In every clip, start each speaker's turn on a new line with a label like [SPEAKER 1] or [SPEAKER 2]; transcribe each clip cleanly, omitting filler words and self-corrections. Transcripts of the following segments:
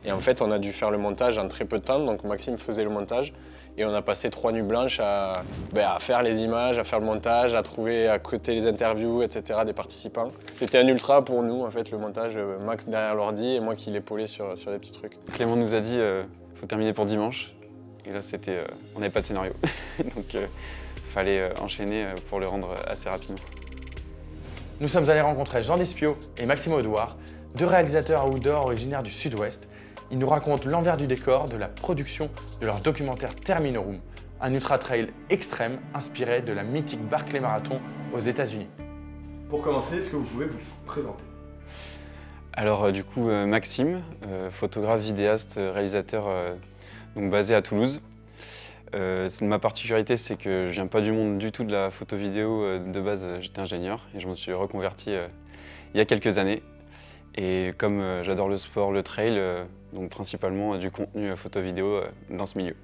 [SPEAKER 1] Et en fait, on a dû faire le montage en très peu de temps, donc Maxime faisait le montage. Et on a passé 3 nuits blanches à faire les images, à faire le montage, à trouver, à coter les interviews, etc. des participants. C'était un ultra pour nous, en fait, le montage. Max derrière l'ordi et moi qui l'épaulais sur des petits trucs.
[SPEAKER 2] Clément nous a dit faut terminer pour dimanche. Et là, c'était, on n'avait pas de scénario. Donc, fallait enchaîner pour le rendre assez rapidement.
[SPEAKER 3] Nous sommes allés rencontrer Jean Despio et Maxime Audouard, deux réalisateurs outdoor originaires du Sud-Ouest. Ils nous racontent l'envers du décor de la production de leur documentaire Terminorum, un ultra-trail extrême inspiré de la mythique Barkley Marathon aux États-Unis.
[SPEAKER 4] Pour commencer, est-ce que vous pouvez vous présenter?
[SPEAKER 2] Alors du coup, Maxime, photographe, vidéaste, réalisateur donc basé à Toulouse. Ma particularité, c'est que je viens pas du monde du tout de la photo-vidéo. De base, j'étais ingénieur et je me suis reconverti il y a quelques années. Et comme j'adore le sport, le trail, donc principalement du contenu photo-vidéo dans ce milieu.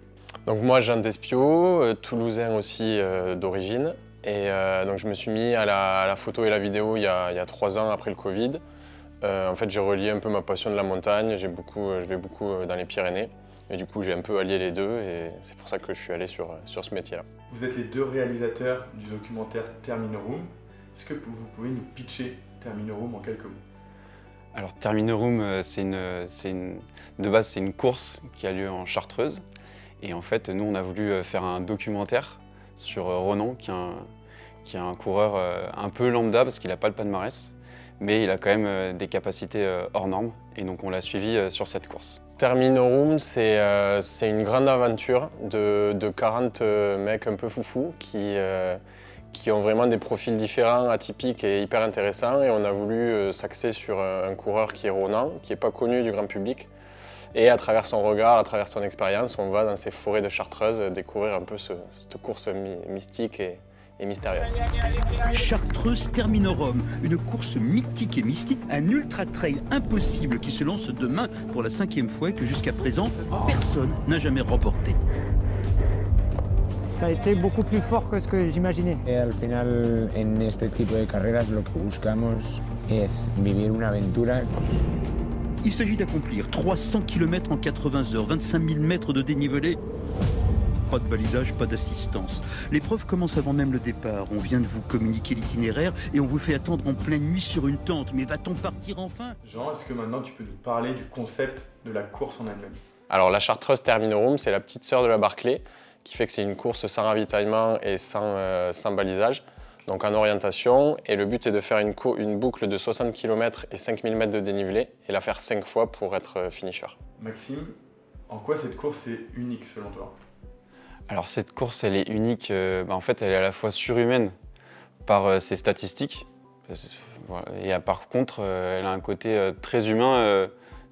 [SPEAKER 1] Donc moi, Jean Despio, toulousain aussi d'origine. Et donc je me suis mis à la photo et la vidéo il y a 3 ans après le Covid. En fait, j'ai relié un peu ma passion de la montagne. Je vais beaucoup dans les Pyrénées. Et du coup, j'ai un peu allié les deux et c'est pour ça que je suis allé sur ce métier-là.
[SPEAKER 4] Vous êtes les deux réalisateurs du documentaire Terminorum. Est-ce que vous pouvez nous pitcher Terminorum en quelques mots?
[SPEAKER 2] Alors Terminorum, de base, c'est une course qui a lieu en Chartreuse. Et en fait, nous, on a voulu faire un documentaire sur Ronan, qui est un coureur un peu lambda parce qu'il n'a pas le palmarès, mais il a quand même des capacités hors normes. Et donc, on l'a suivi sur cette course.
[SPEAKER 1] Terminorum, c'est une grande aventure de 40 mecs un peu foufous qui ont vraiment des profils différents, atypiques et hyper intéressants. Et on a voulu s'axer sur un coureur qui est Ronan, qui n'est pas connu du grand public. Et à travers son regard, à travers son expérience, on va dans ces forêts de Chartreuse découvrir un peu cette course mystique et mystérieuse.
[SPEAKER 5] Chartreuse Terminorum, une course mythique et mystique, un ultra-trail impossible qui se lance demain pour la 5e fois et que jusqu'à présent, personne n'a jamais remporté.
[SPEAKER 6] Ça a été beaucoup plus fort que ce que j'imaginais.
[SPEAKER 7] Al final, en este tipo de carreras, lo que buscamos es vivir una aventura.
[SPEAKER 5] Il s'agit d'accomplir 300 km en 80 heures, 25 000 mètres de dénivelé. Pas de balisage, pas d'assistance. L'épreuve commence avant même le départ. On vient de vous communiquer l'itinéraire et on vous fait attendre en pleine nuit sur une tente. Mais va-t-on partir enfin?
[SPEAKER 4] Jean, est-ce que maintenant tu peux nous parler du concept de la course en elle-même?
[SPEAKER 1] Alors la Chartreuse Terminorum, c'est la petite sœur de la Barkley, qui fait que c'est une course sans ravitaillement et sans balisage, donc en orientation. Et le but est de faire une boucle de 60 km et 5000 mètres de dénivelé et la faire 5 fois pour être finisher.
[SPEAKER 4] Maxime, en quoi cette course est unique selon toi?
[SPEAKER 2] Alors cette course, elle est unique, en fait, elle est à la fois surhumaine par ses statistiques, et par contre, elle a un côté très humain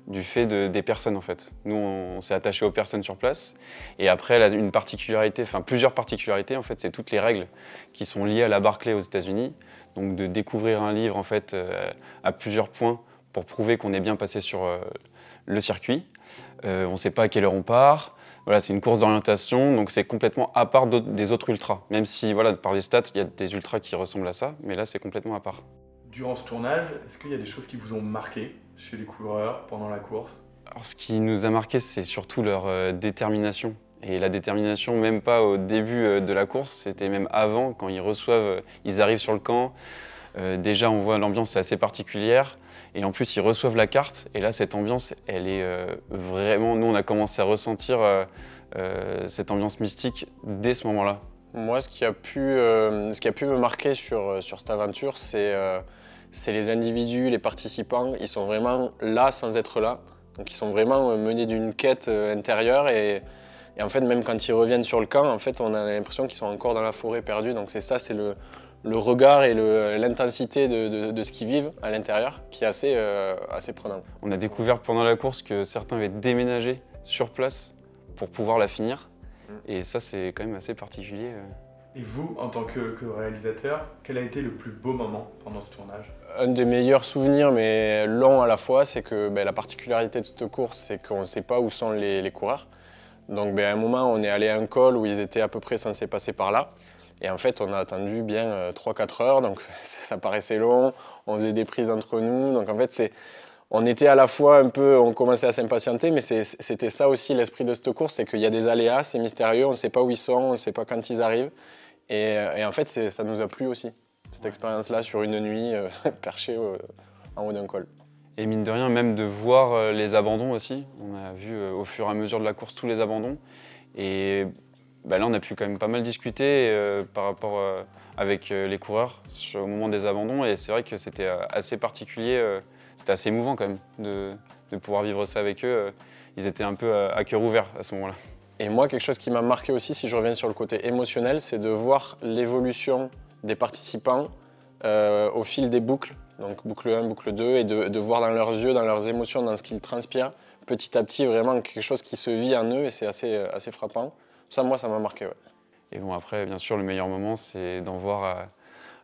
[SPEAKER 2] du fait des personnes en fait. Nous, on s'est attaché aux personnes sur place, et après, elle a une particularité, enfin plusieurs particularités en fait, c'est toutes les règles qui sont liées à la Barkley aux États-Unis, donc de découvrir un livre en fait à plusieurs points pour prouver qu'on est bien passé sur le circuit. On ne sait pas à quelle heure on part. Voilà, c'est une course d'orientation, donc c'est complètement à part des autres ultras. Même si, voilà, par les stats, il y a des ultras qui ressemblent à ça, mais là, c'est complètement à part.
[SPEAKER 4] Durant ce tournage, est-ce qu'il y a des choses qui vous ont marqué chez les coureurs pendant la course?
[SPEAKER 2] Alors, ce qui nous a marqué, c'est surtout leur détermination. Et la détermination, même pas au début de la course, c'était même avant, quand ils arrivent sur le camp. Déjà, on voit l'ambiance est assez particulière. Et en plus, ils reçoivent la carte. Et là, cette ambiance, elle est vraiment... Nous, on a commencé à ressentir cette ambiance mystique dès ce moment-là.
[SPEAKER 1] Moi, ce qui a pu me marquer sur cette aventure, c'est les individus, les participants. Ils sont vraiment là sans être là. Donc, ils sont vraiment menés d'une quête intérieure. Et en fait, même quand ils reviennent sur le camp, en fait, on a l'impression qu'ils sont encore dans la forêt perdus. Donc, c'est ça, c'est le regard et l'intensité de ce qu'ils vivent à l'intérieur qui est assez prenant.
[SPEAKER 2] On a découvert pendant la course que certains avaient déménagé sur place pour pouvoir la finir. Et ça, c'est quand même assez particulier.
[SPEAKER 4] Et vous, en tant que réalisateur, quel a été le plus beau moment pendant ce tournage?
[SPEAKER 1] Un des meilleurs souvenirs, mais long à la fois, c'est que la particularité de cette course, c'est qu'on ne sait pas où sont les coureurs. Donc à un moment, on est allé à un col où ils étaient à peu près censés passer par là. Et en fait, on a attendu bien 3-4 heures, donc ça paraissait long, on faisait des prises entre nous. Donc en fait, on était à la fois un peu, on commençait à s'impatienter, mais c'était ça aussi l'esprit de cette course, c'est qu'il y a des aléas, c'est mystérieux, on ne sait pas où ils sont, on ne sait pas quand ils arrivent. Et en fait, ça nous a plu aussi, cette expérience-là, sur une nuit, perché en haut d'un col.
[SPEAKER 2] Et mine de rien, même de voir les abandons aussi. On a vu au fur et à mesure de la course tous les abandons. Et bah, là, on a pu quand même pas mal discuter par rapport avec les coureurs au moment des abandons. Et c'est vrai que c'était assez particulier. C'était assez émouvant quand même de pouvoir vivre ça avec eux. Ils étaient un peu à cœur ouvert à ce moment-là.
[SPEAKER 1] Et moi, quelque chose qui m'a marqué aussi, si je reviens sur le côté émotionnel, c'est de voir l'évolution des participants au fil des boucles. Donc boucle 1, boucle 2, et de voir dans leurs yeux, dans leurs émotions, dans ce qu'ils transpirent, petit à petit, vraiment quelque chose qui se vit en eux, et c'est assez frappant. Ça, moi, ça m'a marqué, ouais.
[SPEAKER 2] Et bon, après, bien sûr, le meilleur moment, c'est d'en voir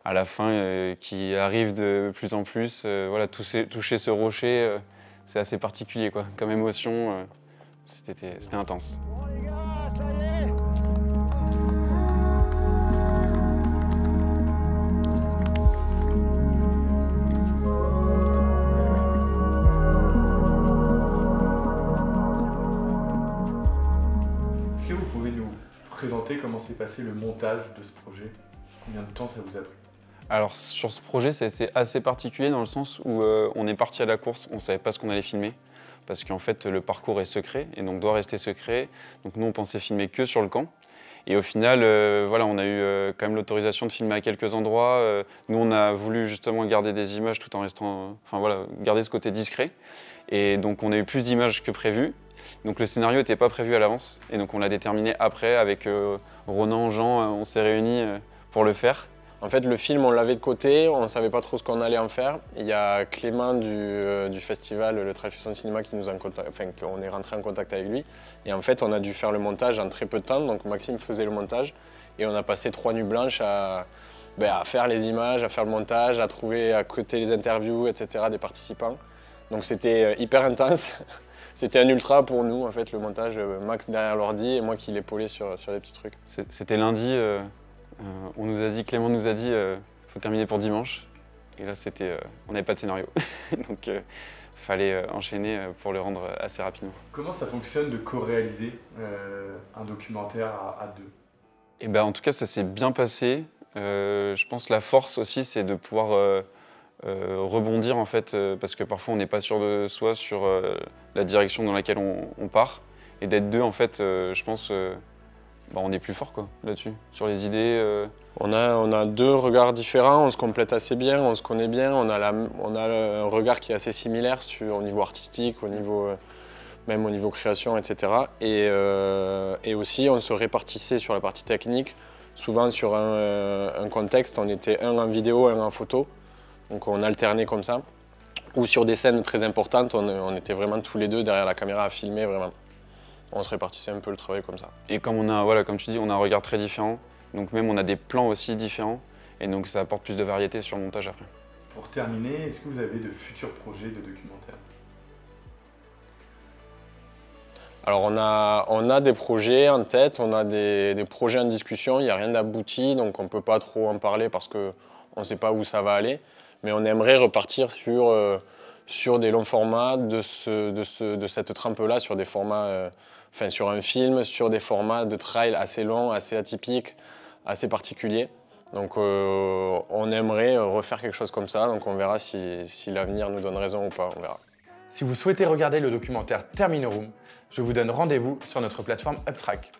[SPEAKER 2] à la fin qui arrive de plus en plus. Voilà, toucher ce rocher, c'est assez particulier, quoi. Comme émotion, c'était intense.
[SPEAKER 4] Est-ce que vous pouvez nous présenter comment s'est passé le montage de ce projet? Combien de temps ça vous a pris?
[SPEAKER 2] Alors sur ce projet, c'est assez particulier dans le sens où on est parti à la course, on ne savait pas ce qu'on allait filmer, parce qu'en fait le parcours est secret et donc doit rester secret. Donc nous on pensait filmer que sur le camp. Et au final, voilà, on a eu quand même l'autorisation de filmer à quelques endroits. Nous on a voulu justement garder des images tout en restant, enfin voilà, garder ce côté discret. Et donc on a eu plus d'images que prévu. Donc le scénario n'était pas prévu à l'avance et donc on l'a déterminé après avec Ronan, Jean, on s'est réunis pour le faire.
[SPEAKER 1] En fait, le film, on l'avait de côté, on ne savait pas trop ce qu'on allait en faire. Il y a Clément du festival Le Trail Fusion Cinéma qui nous a on est rentré en contact avec lui. Et en fait, on a dû faire le montage en très peu de temps. Donc Maxime faisait le montage et on a passé 3 nuits blanches à faire les images, à faire le montage, à coter les interviews, etc. des participants. Donc c'était hyper intense. C'était un ultra pour nous, en fait, le montage. Max derrière l'ordi et moi qui l'épaulais sur des petits trucs.
[SPEAKER 2] C'était lundi. Clément nous a dit faut terminer pour dimanche. Et là, on n'avait pas de scénario. Donc, fallait enchaîner pour le rendre assez rapidement.
[SPEAKER 4] Comment ça fonctionne de co-réaliser un documentaire à deux?
[SPEAKER 2] Et ben, en tout cas, ça s'est bien passé. Je pense que la force aussi, c'est de pouvoir rebondir, en fait, parce que parfois, on n'est pas sûr de soi sur la direction dans laquelle on part. Et d'être deux, en fait, je pense... on est plus fort là-dessus, sur les idées.
[SPEAKER 1] On a 2 regards différents, on se complète assez bien, on se connaît bien, on a un regard qui est assez similaire au niveau artistique, même au niveau création, etc. Et aussi, on se répartissait sur la partie technique, souvent sur un contexte, on était un en vidéo, un en photo, donc on alternait comme ça. Ou sur des scènes très importantes, on était vraiment tous les deux derrière la caméra à filmer, vraiment. On se répartissait un peu le travail comme ça.
[SPEAKER 2] Et comme comme tu dis, on a un regard très différent, donc même on a des plans aussi différents, et donc ça apporte plus de variété sur le montage après.
[SPEAKER 4] Pour terminer, est-ce que vous avez de futurs projets de documentaire?
[SPEAKER 1] Alors on a des projets en tête, on a des projets en discussion, il n'y a rien d'abouti, donc on ne peut pas trop en parler parce qu'on ne sait pas où ça va aller, mais on aimerait repartir sur des longs formats de cette trempe-là, sur des formats... sur un film, sur des formats de trail assez longs, assez atypiques, assez particuliers. Donc on aimerait refaire quelque chose comme ça, donc on verra si l'avenir nous donne raison ou pas, on verra.
[SPEAKER 3] Si vous souhaitez regarder le documentaire Termino Room, je vous donne rendez-vous sur notre plateforme UpTrack.